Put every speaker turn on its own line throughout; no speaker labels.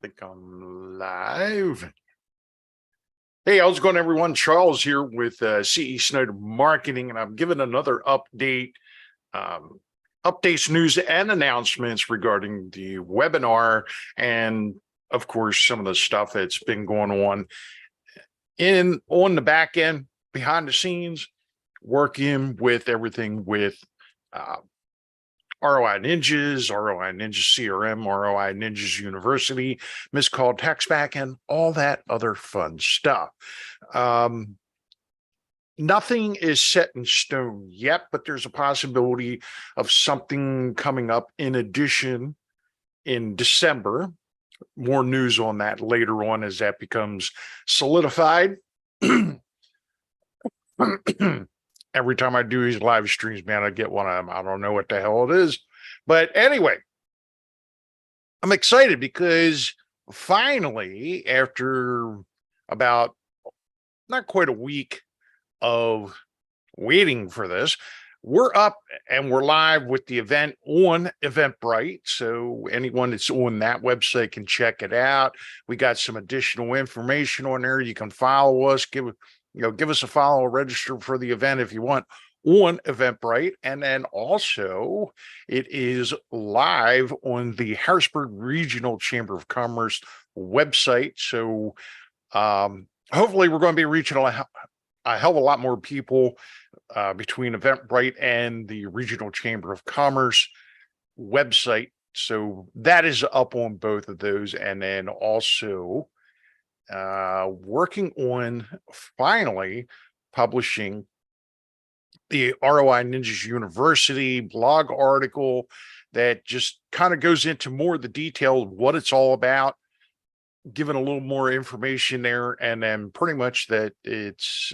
Think I'm live. Hey, how's it going, everyone? Charles here with CE Snyder Marketing, and I'm giving another update, um, updates, news, and announcements regarding the webinar, and of course, some of the stuff that's been going on the back end, behind the scenes, working with everything with uh, ROI Ninjas, ROI Ninja CRM, ROI Ninjas University, miscalled text back, and all that other fun stuff. Nothing is set in stone yet, but there's a possibility of something coming up in addition in December. More news on that later on as that becomes solidified. Every time I do these live streams, man, I get one of them. I don't know what the hell it is. But anyway, I'm excited because finally, after about not quite a week of waiting for this, we're up and we're live with the event on Eventbrite. So anyone that's on that website can check it out. We got some additional information on there. You can follow us, give us a follow, register for the event if you want on Eventbrite. And then also it is live on the Harrisburg Regional Chamber of Commerce website. So hopefully we're going to be reaching a hell of a lot more people between Eventbrite and the Regional Chamber of Commerce website. So that is up on both of those. And then also working on finally publishing the ROI Ninjas University blog article that just kind of goes into more of the detail of what it's all about, giving a little more information there, and then pretty much that it's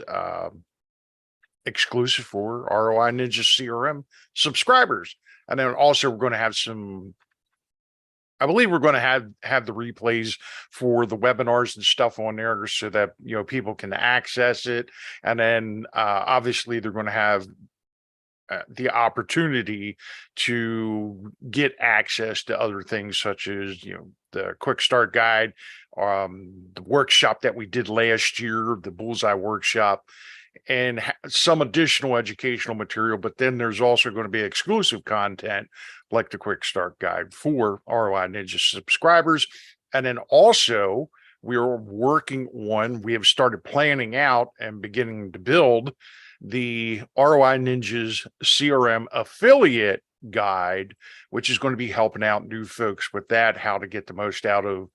exclusive for ROI Ninja CRM subscribers. And then also we're going to have I believe we're going to have the replays for the webinars and stuff on there so that, people can access it. And then obviously they're going to have the opportunity to get access to other things such as, the quick start guide, the workshop that we did last year, the bullseye workshop, and some additional educational material. But then there's also going to be exclusive content like the quick start guide for ROI Ninja subscribers. And then also we have started planning out and beginning to build the ROI Ninjas CRM affiliate guide, which is going to be helping out new folks with that, how to get the most out of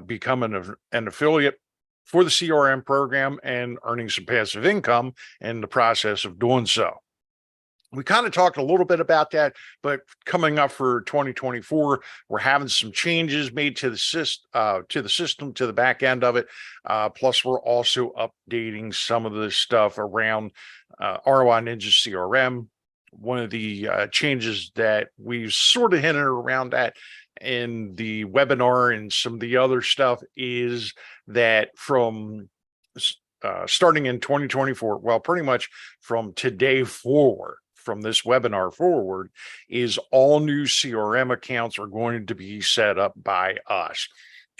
becoming an affiliate for the CRM program and earning some passive income in the process of doing so. We kind of talked a little bit about that, but coming up for 2024, we're having some changes made to the system, to the back end of it. Plus, we're also updating some of the stuff around ROI Ninja CRM. One of the changes that we've sort of hinted around that in the webinar and some of the other stuff is that from starting in 2024, well, pretty much from today forward, from this webinar forward, is all new CRM accounts are going to be set up by us.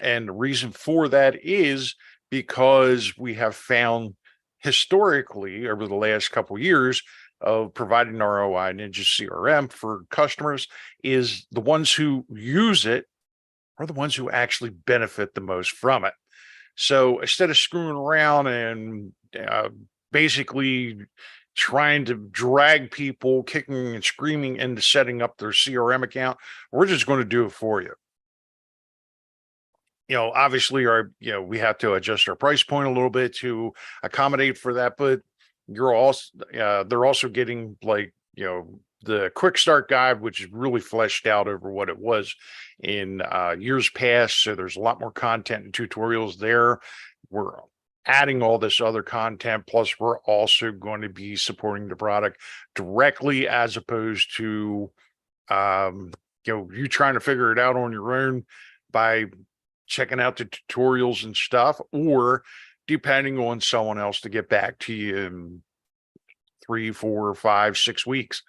And the reason for that is because we have found historically over the last couple of years of providing ROI Ninja CRM for customers is the ones who use it are the ones who actually benefit the most from it. So instead of screwing around and basically trying to drag people kicking and screaming into setting up their CRM account, we're just going to do it for you. Obviously we have to adjust our price point a little bit to accommodate for that, but they're also getting the quick start guide, which is really fleshed out over what it was in years past. So there's a lot more content and tutorials there. We're adding all this other content. Plus, we're also going to be supporting the product directly as opposed to, you trying to figure it out on your own by checking out the tutorials and stuff, or depending on someone else to get back to you in 3, 4, 5, 6 weeks.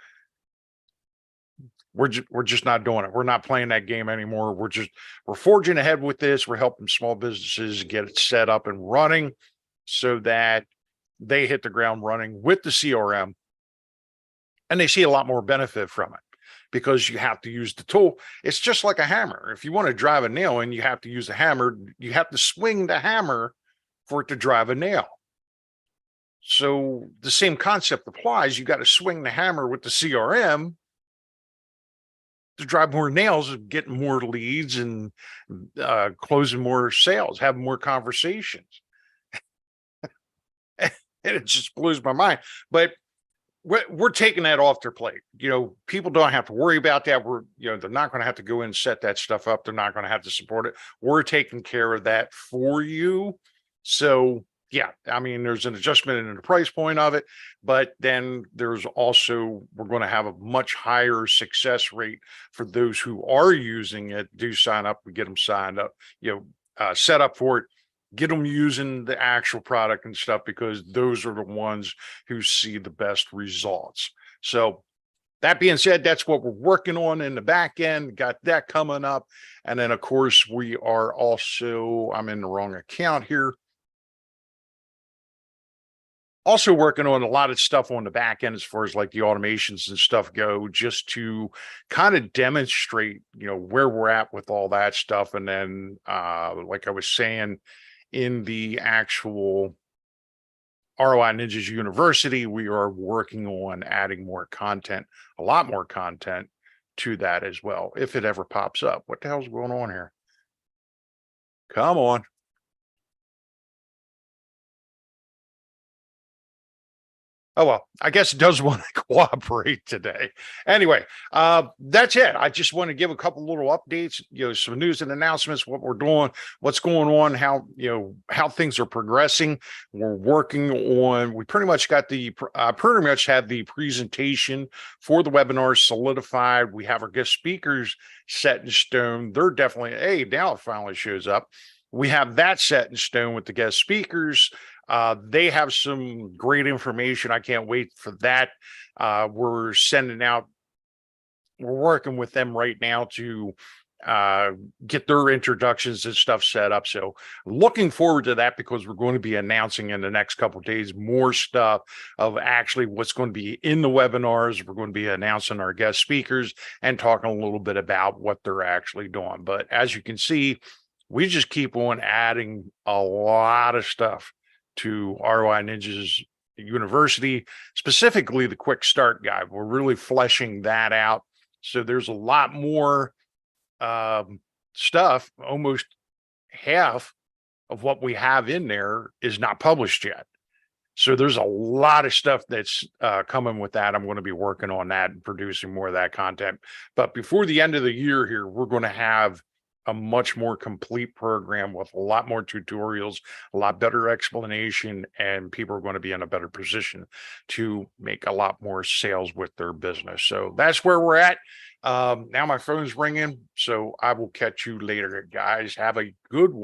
we're just not doing it. We're not playing that game anymore. We're forging ahead with this. We're helping small businesses get it set up and running so that they hit the ground running with the CRM and they see a lot more benefit from it because you have to use the tool. It's just like a hammer. If you want to drive a nail in, you have to use a hammer. You have to swing the hammer for it to drive a nail. So the same concept applies. You got to swing the hammer with the CRM to drive more nails, getting more leads, and closing more sales, having more conversations. And it just blows my mind. But we're taking that off their plate. People don't have to worry about that. They're not going to have to go in and set that stuff up. They're not going to have to support it. We're taking care of that for you. So yeah, I mean, there's an adjustment in the price point of it, but then there's also, we're going to have a much higher success rate for those who are using it, do sign up, we get them signed up, set up for it, get them using the actual product and stuff, because those are the ones who see the best results. So that being said, that's what we're working on in the back end. Got that coming up. And then of course we are also, I'm in the wrong account here. Also working on a lot of stuff on the back end as far as like the automations and stuff go, just to kind of demonstrate, where we're at with all that stuff. And then, like I was saying, in the actual ROI Ninjas University, we are working on adding more content, a lot more content to that as well, if it ever pops up. What the hell's going on here? Come on. Oh, well, I guess it does want to cooperate today. Anyway, that's it. I just want to give a couple little updates, some news and announcements, what we're doing, what's going on, how things are progressing. We're working on, we pretty much got pretty much had the presentation for the webinar solidified. We have our guest speakers set in stone. They're definitely, hey, now it finally shows up. We have that set in stone with the guest speakers. They have some great information. I can't wait for that. We're working with them right now to get their introductions and stuff set up. So looking forward to that, because we're going to be announcing in the next couple of days more stuff of actually what's going to be in the webinars. We're going to be announcing our guest speakers and talking a little bit about what they're actually doing. But as you can see, we just keep on adding a lot of stuff to ROI Ninjas University, specifically the quick start guide. We're really fleshing that out. So there's a lot more stuff. Almost half of what we have in there is not published yet. So there's a lot of stuff that's coming with that. I'm going to be working on that and producing more of that content. But before the end of the year here, we're going to have a much more complete program with a lot more tutorials, a lot better explanation, and people are going to be in a better position to make a lot more sales with their business. So that's where we're at. Now my phone's ringing, so I will catch you later, guys. Have a good one.